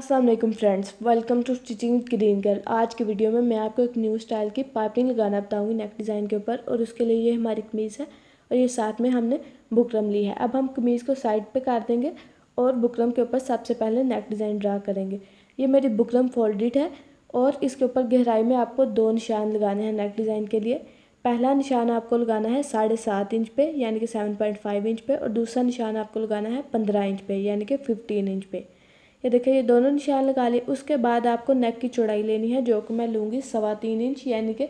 अस्सलाम वालेकुम friends, welcome to stitching with Green Girl. आज की वीडियो में मैं आपको एक न्यू स्टाइल की पाइपिंग लगाना बताऊंगी नेक डिज़ाइन के ऊपर। और उसके लिए ये हमारी कमीज़ है और ये साथ में हमने बुकरम ली है। अब हम कमीज़ को साइड पे कर देंगे और बुकरम के ऊपर सबसे पहले नेक डिज़ाइन ड्रा करेंगे। ये मेरी बुकरम फोल्डेड है और इसके ऊपर गहराई में आपको 2 निशान लगाने हैं नेक डिज़ाइन के लिए। पहला निशान आपको लगाना है 7.5 इंच पे यानी कि 7.5 इंच पे, और दूसरा निशान आपको लगाना है 15 इंच पे यानी कि 15 इंच पे। ये देखिए, ये दोनों निशान लगा लिए। उसके बाद आपको नेक की चौड़ाई लेनी है जो कि मैं लूँगी 3.25 इंच यानी कि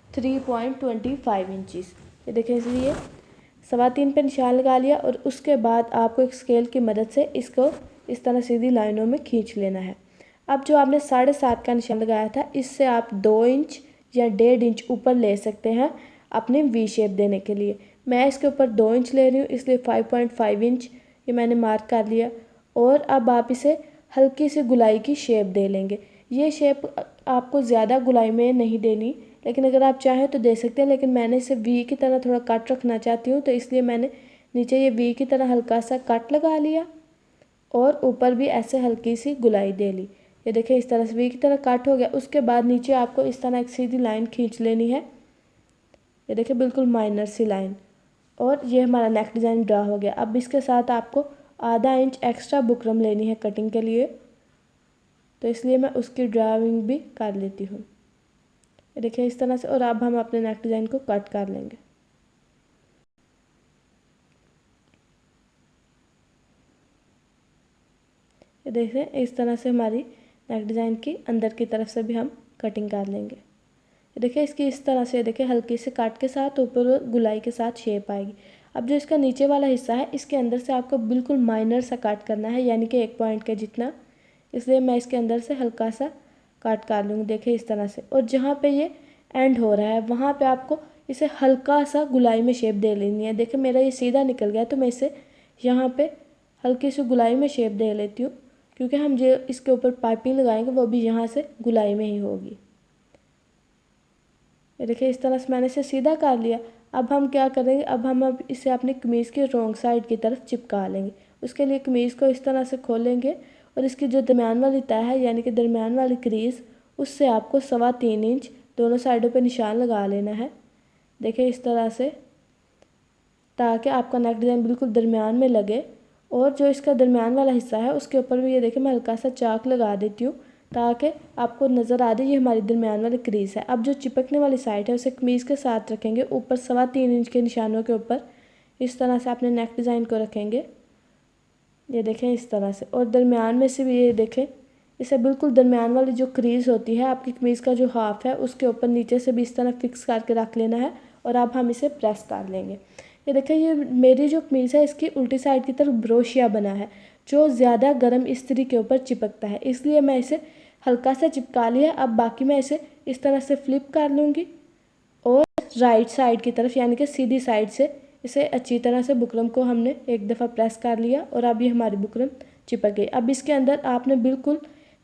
3.25 इंचज़। ये देखिए, इसलिए 3.25 पे निशान लगा लिया और उसके बाद आपको एक स्केल की मदद से इसको इस तरह सीधी लाइनों में खींच लेना है। अब जो आपने 7.5 का निशान लगाया था, इससे आप 2 इंच या 1.5 इंच ऊपर ले सकते हैं अपने वी शेप देने के लिए। मैं इसके ऊपर 2 इंच ले रही हूँ, इसलिए 5.5 इंच ये मैंने मार्क कर लिया। और अब आप इसे हल्की सी गुलाई की शेप दे लेंगे। ये शेप आपको ज़्यादा गुलाई में नहीं देनी, लेकिन अगर आप चाहें तो दे सकते हैं, लेकिन मैंने इसे वी की तरह थोड़ा कट रखना चाहती हूँ, तो इसलिए मैंने नीचे ये वी की तरह हल्का सा कट लगा लिया और ऊपर भी ऐसे हल्की सी गुलाई दे ली। ये देखिए, इस तरह से वी की तरह कट हो गया। उसके बाद नीचे आपको इस तरह एक सीधी लाइन खींच लेनी है। ये देखिए, बिल्कुल माइनर सी लाइन, और ये हमारा नेक डिज़ाइन ड्रा हो गया। अब इसके साथ आपको आधा इंच एक्स्ट्रा बुकरम लेनी है कटिंग के लिए, तो इसलिए मैं उसकी ड्राइंग भी कर लेती हूँ। ये देखिए, इस तरह से। और अब हम अपने नेक डिज़ाइन को कट कर लेंगे। ये देखिए, इस तरह से हमारी नेक डिज़ाइन की अंदर की तरफ से भी हम कटिंग कर लेंगे। ये देखिए, इसकी इस तरह से देखिए हल्की से काट के साथ ऊपर गुलाई के साथ शेप आएगी। अब जो इसका नीचे वाला हिस्सा है, इसके अंदर से आपको बिल्कुल माइनर सा काट करना है, यानी कि 1 पॉइंट के जितना। इसलिए मैं इसके अंदर से हल्का सा काट कर लूँगी। देखिए, इस तरह से। और जहाँ पे ये एंड हो रहा है वहाँ पे आपको इसे हल्का सा गुलाई में शेप दे लेनी है। देखिए, मेरा ये सीधा निकल गया, तो मैं इसे यहाँ पे हल्की सी गुलाई में शेप दे लेती हूँ, क्योंकि हम जो इसके ऊपर पाइपिंग लगाएंगे वो भी यहाँ से गुलाई में ही होगी। ये देखिए, इस तरह से मैंने इसे सीधा कर लिया। अब हम क्या करेंगे, अब इसे अपनी कमीज़ की रॉन्ग साइड की तरफ चिपका लेंगे। उसके लिए कमीज़ को इस तरह से खोलेंगे और इसकी जो दरमियान वाली तह है यानी कि दरमियान वाली क्रीज़, उससे आपको 3.25 इंच दोनों साइडों पे निशान लगा लेना है। देखिए, इस तरह से, ताकि आपका नेक डिज़ाइन बिल्कुल दरमियान में लगे। और जो इसका दरमियान वाला हिस्सा है उसके ऊपर भी ये देखिए मैं हल्का सा चाक लगा देती हूँ, ताकि आपको नज़र आ जाए ये हमारी दरमियान वाली क्रीज़ है। अब जो चिपकने वाली साइड है उसे कमीज़ के साथ रखेंगे ऊपर 3.25 इंच के निशानों के ऊपर। इस तरह से अपने नेक डिज़ाइन को रखेंगे। ये देखें, इस तरह से। और दरमियान में से भी ये देखें, इसे बिल्कुल दरमियान वाली जो क्रीज़ होती है आपकी कमीज़ का जो हाफ है उसके ऊपर नीचे से भी इस तरह फिक्स करके रख लेना है। और अब हम इसे प्रेस कर लेंगे। ये देखें, ये मेरी जो कमीज़ है इसकी उल्टी साइड की तरफ ब्रोशिया बना है जो ज़्यादा गर्म इस्त्री के ऊपर चिपकता है, इसलिए मैं इसे हल्का सा चिपका लिया। अब बाकी मैं इसे इस तरह से फ्लिप कर लूँगी और राइट साइड की तरफ यानी कि सीधी साइड से इसे अच्छी तरह से बुकरम को हमने एक दफ़ा प्रेस कर लिया और अब ये हमारी बुकरम चिपक गई। अब इसके अंदर आपने बिल्कुल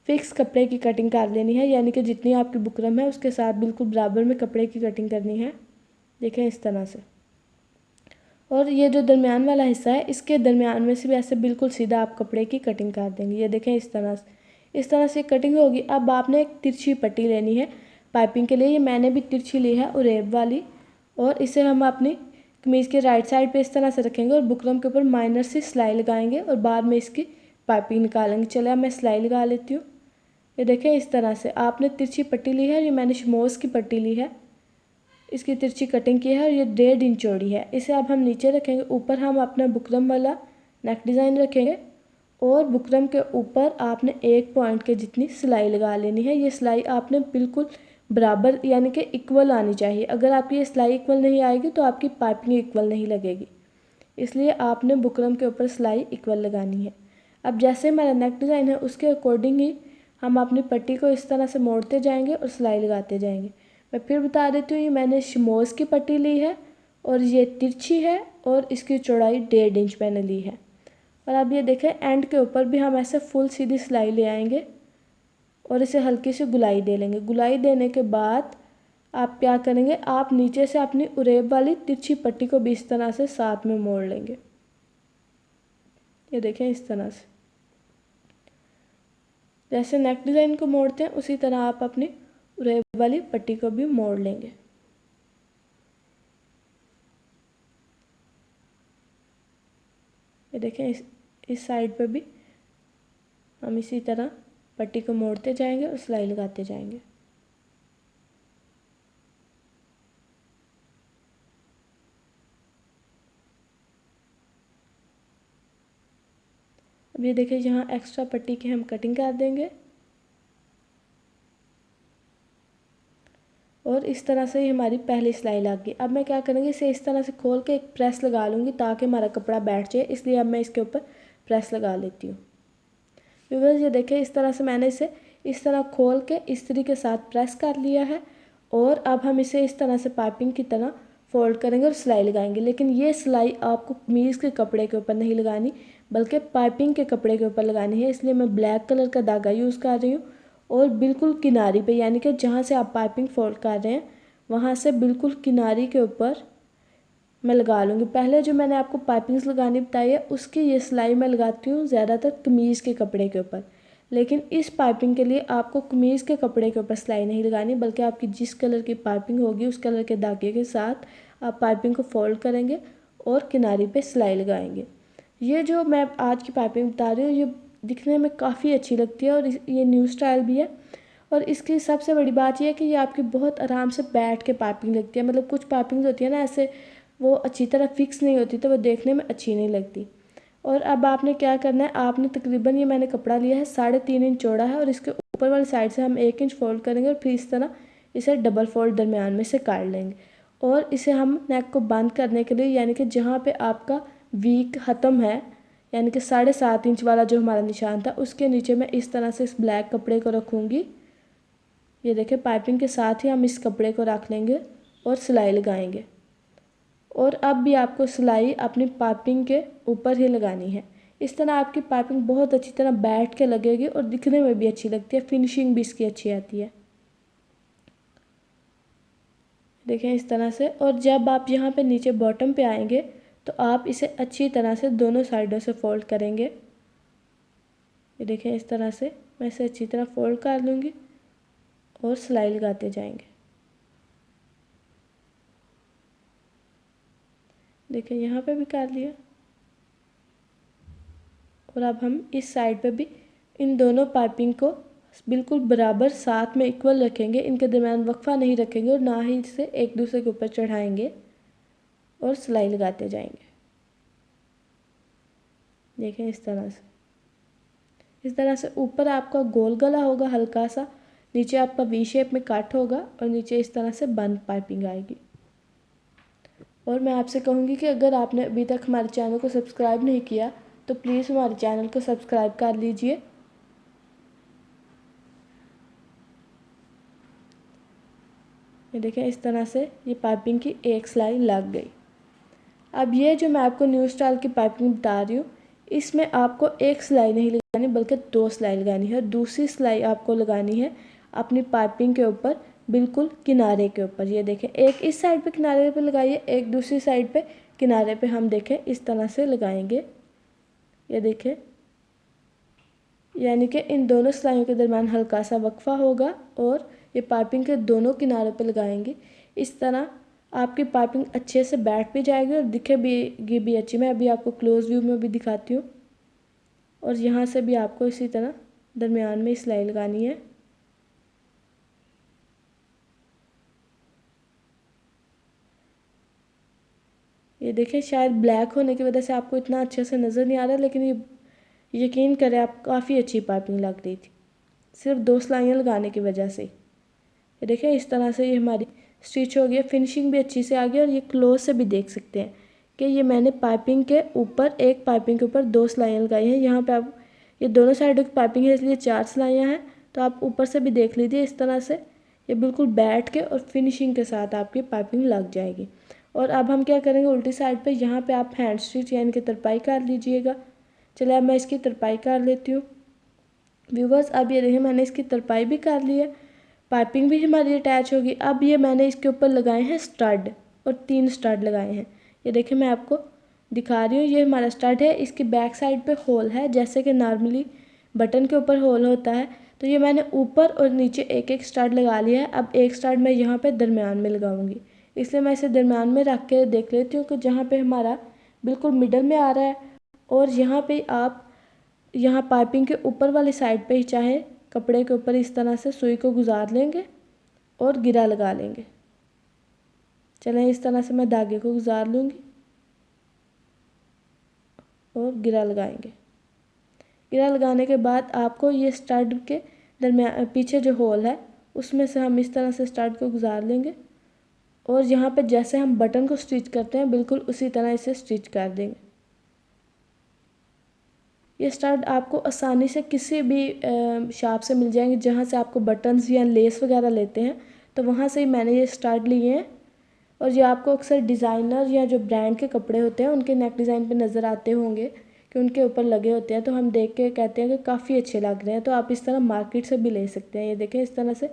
फिक्स कपड़े की कटिंग कर लेनी है, यानी कि जितनी आपकी बुकरम है उसके साथ बिल्कुल बराबर में कपड़े की कटिंग करनी है। देखें, इस तरह से। और ये जो दरमियान वाला हिस्सा है इसके दरमियान में से भी ऐसे बिल्कुल सीधा आप कपड़े की कटिंग कर देंगे। ये देखें, इस तरह से कटिंग होगी। अब आपने एक तिरछी पट्टी लेनी है पाइपिंग के लिए। ये मैंने भी तिरछी ली है उरेब वाली, और इसे हम अपनी कमीज़ के राइट साइड पे इस तरह से रखेंगे और बुकरम के ऊपर माइनर सी सिलाई लगाएंगे और बाद में इसकी पाइपिंग निकालेंगे। चले, अब मैं सिलाई लगा लेती हूँ। ये देखें, इस तरह से आपने तिरछी पट्टी ली है। ये मैंने शमोस की पट्टी ली है, इसकी तिरछी कटिंग की है और ये 1.5 इंच चौड़ी है। इसे अब हम नीचे रखेंगे। ऊपर हम अपना बुकरम वाला नेक डिज़ाइन रखेंगे और बुकरम के ऊपर आपने 1 पॉइंट के जितनी सिलाई लगा लेनी है। ये सिलाई आपने बिल्कुल बराबर यानी कि इक्वल आनी चाहिए। अगर आपकी ये सिलाई इक्वल नहीं आएगी तो आपकी पाइपिंग इक्वल नहीं लगेगी, इसलिए आपने बुकरम के ऊपर सिलाई इक्वल लगानी है। अब जैसे हमारा नेक डिज़ाइन है उसके अकॉर्डिंग ही हम अपनी पट्टी को इस तरह से मोड़ते जाएंगे और सिलाई लगाते जाएंगे। मैं फिर बता देती हूँ, ये मैंने शमोस की पट्टी ली है और ये तिरछी है और इसकी चौड़ाई 1.5 इंच मैंने ली है। और अब ये देखें, एंड के ऊपर भी हम ऐसे फुल सीधी सिलाई ले आएंगे और इसे हल्की सी गुलाई दे लेंगे। गुलाई देने के बाद आप क्या करेंगे, आप नीचे से अपनी उरेब वाली तिरछी पट्टी को भी इस तरह से साथ में मोड़ लेंगे। ये देखें, इस तरह से। जैसे नेक डिज़ाइन को मोड़ते हैं उसी तरह आप अपनी उरे वाली पट्टी को भी मोड़ लेंगे। ये देखें, इस साइड पे भी हम इसी तरह पट्टी को मोड़ते जाएंगे और सिलाई लगाते जाएंगे। अब ये देखिए, यहाँ एक्स्ट्रा पट्टी की हम कटिंग कर देंगे और इस तरह से ही हमारी पहली सिलाई लग गई। अब मैं क्या करूँगी, इसे इस तरह से खोल के एक प्रेस लगा लूँगी ताकि हमारा कपड़ा बैठ जाए, इसलिए अब मैं इसके ऊपर प्रेस लगा लेती हूँ। व्यूअर्स, ये देखिए, इस तरह से मैंने इसे इस तरह खोल के इस्त्री के साथ प्रेस कर लिया है और अब हम इसे इस तरह से पाइपिंग की तरह फोल्ड करेंगे और सिलाई लगाएंगे। लेकिन ये सिलाई आपको कमीज़ के कपड़े के ऊपर नहीं लगानी, बल्कि पाइपिंग के कपड़े के ऊपर लगानी है। इसलिए मैं ब्लैक कलर का धागा यूज़ कर रही हूँ और बिल्कुल किनारी पे, यानी कि जहाँ से आप पाइपिंग फोल्ड कर रहे हैं वहाँ से बिल्कुल किनारी के ऊपर मैं लगा लूँगी। पहले जो मैंने आपको पाइपिंग्स लगानी बताई है उसकी ये सिलाई मैं लगाती हूँ ज़्यादातर कमीज़ के कपड़े के ऊपर, लेकिन इस पाइपिंग के लिए आपको कमीज़ के कपड़े के ऊपर सिलाई नहीं लगानी, बल्कि आपकी जिस कलर की पाइपिंग होगी उस कलर के धागे के साथ आप पाइपिंग को फोल्ड करेंगे और किनारी पे सिलाई लगाएंगे। ये जो मैं आज की पाइपिंग बता रही हूँ ये दिखने में काफ़ी अच्छी लगती है और ये न्यू स्टाइल भी है। और इसकी सबसे बड़ी बात यह है कि ये आपकी बहुत आराम से बैठ के पाइपिंग लगती है। मतलब कुछ पाइपिंग होती है ना ऐसे, वो अच्छी तरह फिक्स नहीं होती तो वो देखने में अच्छी नहीं लगती। और अब आपने क्या करना है, आपने तकरीबन, ये मैंने कपड़ा लिया है 3.5 इंच चौड़ा है और इसके ऊपर वाली साइड से हम 1 इंच फोल्ड करेंगे और फिर इस तरह इसे डबल फोल्ड दरमियान में से काट लेंगे। और इसे हम नेक को बंद करने के लिए, यानी कि जहाँ पे आपका वी ख़त्म है, यानी कि 7.5 इंच वाला जो हमारा निशान था उसके नीचे मैं इस तरह से इस ब्लैक कपड़े को रखूँगी। ये देखिए, पाइपिंग के साथ ही हम इस कपड़े को रख लेंगे और सिलाई लगाएंगे। और अब भी आपको सिलाई अपनी पाइपिंग के ऊपर ही लगानी है। इस तरह आपकी पाइपिंग बहुत अच्छी तरह बैठ के लगेगी और दिखने में भी अच्छी लगती है, फिनिशिंग भी इसकी अच्छी आती है। देखें इस तरह से। और जब आप यहाँ पे नीचे बॉटम पे आएंगे तो आप इसे अच्छी तरह से दोनों साइडों से फोल्ड करेंगे। ये देखें, इस तरह से मैं इसे अच्छी तरह फोल्ड कर लूँगी और सिलाई लगाते जाएंगे। देखिए, यहाँ पे भी कर लिया। और अब हम इस साइड पे भी इन दोनों पाइपिंग को बिल्कुल बराबर साथ में इक्वल रखेंगे, इनके दरमियान वक्फा नहीं रखेंगे और ना ही इसे एक दूसरे के ऊपर चढ़ाएंगे और सिलाई लगाते जाएंगे। देखें इस तरह से। इस तरह से ऊपर आपका गोल गला होगा हल्का सा, नीचे आपका वी शेप में कट होगा और नीचे इस तरह से बंद पाइपिंग आएगी। और मैं आपसे कहूँगी कि अगर आपने अभी तक हमारे चैनल को सब्सक्राइब नहीं किया तो प्लीज़ हमारे चैनल को सब्सक्राइब कर लीजिए। ये देखें, इस तरह से ये पाइपिंग की एक सिलाई लग गई। अब ये जो मैं आपको न्यू स्टाइल की पाइपिंग बता रही हूँ इसमें आपको एक सिलाई नहीं लगानी बल्कि 2 सिलाई लगानी है। और दूसरी सिलाई आपको लगानी है अपनी पाइपिंग के ऊपर, बिल्कुल किनारे के ऊपर। ये देखें, एक इस साइड पे किनारे पे लगाइए, एक दूसरी साइड पे किनारे पे हम देखें इस तरह से लगाएंगे। ये देखें, यानी कि इन दोनों सिलाइयों के दरमियान हल्का सा वक्फा होगा और ये पाइपिंग के दोनों किनारों पे लगाएंगे। इस तरह आपकी पाइपिंग अच्छे से बैठ भी जाएगी और दिखेगी भी अच्छी। मैं अभी आपको क्लोज व्यू में भी दिखाती हूँ। और यहाँ से भी आपको इसी तरह दरमियान में सिलाई लगानी है। ये देखिए, शायद ब्लैक होने की वजह से आपको इतना अच्छे से नज़र नहीं आ रहा, लेकिन ये यकीन करें आप काफ़ी अच्छी पाइपिंग लग रही थी सिर्फ 2 सिलाइयाँ लगाने की वजह से। ये देखिए, इस तरह से ये हमारी स्टिच हो गई, फिनिशिंग भी अच्छी से आ गई। और ये क्लोज से भी देख सकते हैं कि ये मैंने पाइपिंग के ऊपर, एक पाइपिंग के ऊपर 2 सिलाइयाँ लगाई हैं। यहाँ पे आप, ये दोनों साइडों की पाइपिंग है इसलिए 4 सिलाइयाँ हैं, तो आप ऊपर से भी देख लीजिए। इस तरह से ये बिल्कुल बैठ के और फिनिशिंग के साथ आपकी पाइपिंग लग जाएगी। और अब हम क्या करेंगे, उल्टी साइड पे यहाँ पे आप हैंड स्टिच यानी कि तरपाई कर लीजिएगा। चलिए अब मैं इसकी तरपाई कर लेती हूँ। व्यूवर्स, अब ये देखिए, मैंने इसकी तरपाई भी कर ली है, पाइपिंग भी हमारी अटैच होगी। अब ये मैंने इसके ऊपर लगाए हैं स्टड, और 3 स्टड लगाए हैं। ये देखिए, मैं आपको दिखा रही हूँ, ये हमारा स्टड है। इसकी बैक साइड पे होल है, जैसे कि नॉर्मली बटन के ऊपर होल होता है, तो ये मैंने ऊपर और नीचे एक एक स्टड लगा लिया है। अब एक स्टड मैं यहाँ पे दरमियान में लगाऊंगी, इसलिए मैं इसे दरमियान में रख के देख लेती हूँ कि जहाँ पे हमारा बिल्कुल मिडल में आ रहा है। और यहाँ पे आप यहाँ पाइपिंग के ऊपर वाली साइड पे ही चाहे कपड़े के ऊपर इस तरह से सुई को गुजार लेंगे और गिरा लगा लेंगे। चलें, इस तरह से मैं धागे को गुजार लूँगी और गिरा लगाएंगे। गिरा लगाने के बाद आपको ये स्टड के दरमियान पीछे जो होल है उसमें से हम इस तरह से स्टड को गुजार लेंगे और यहाँ पे जैसे हम बटन को स्टिच करते हैं बिल्कुल उसी तरह इसे स्टिच कर देंगे। ये स्टड आपको आसानी से किसी भी शॉप से मिल जाएंगे जहाँ से आपको बटन्स या लेस वगैरह लेते हैं, तो वहाँ से ही मैंने ये स्टड लिए हैं। और ये आपको अक्सर डिज़ाइनर या जो ब्रांड के कपड़े होते हैं उनके नेक डिज़ाइन पे नज़र आते होंगे कि उनके ऊपर लगे होते हैं, तो हम देख के कहते हैं कि काफ़ी अच्छे लग रहे हैं। तो आप इस तरह मार्केट से भी ले सकते हैं। ये देखें, इस तरह से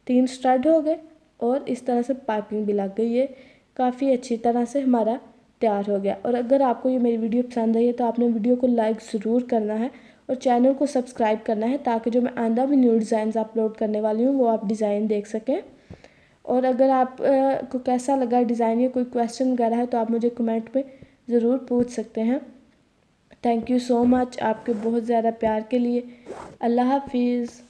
3 स्टड हो गए और इस तरह से पाइपिंग भी लग गई। ये काफ़ी अच्छी तरह से हमारा तैयार हो गया। और अगर आपको ये मेरी वीडियो पसंद आई है तो आपने वीडियो को लाइक ज़रूर करना है और चैनल को सब्सक्राइब करना है, ताकि जो मैं आइंदा भी न्यू डिज़ाइन अपलोड करने वाली हूँ वो आप डिज़ाइन देख सकें। और अगर आप को कैसा लगा डिज़ाइन या कोई क्वेश्चन वगैरह है तो आप मुझे कमेंट में ज़रूर पूछ सकते हैं। थैंक यू सो मच आपके बहुत ज़्यादा प्यार के लिए। अल्लाह हाफिज़।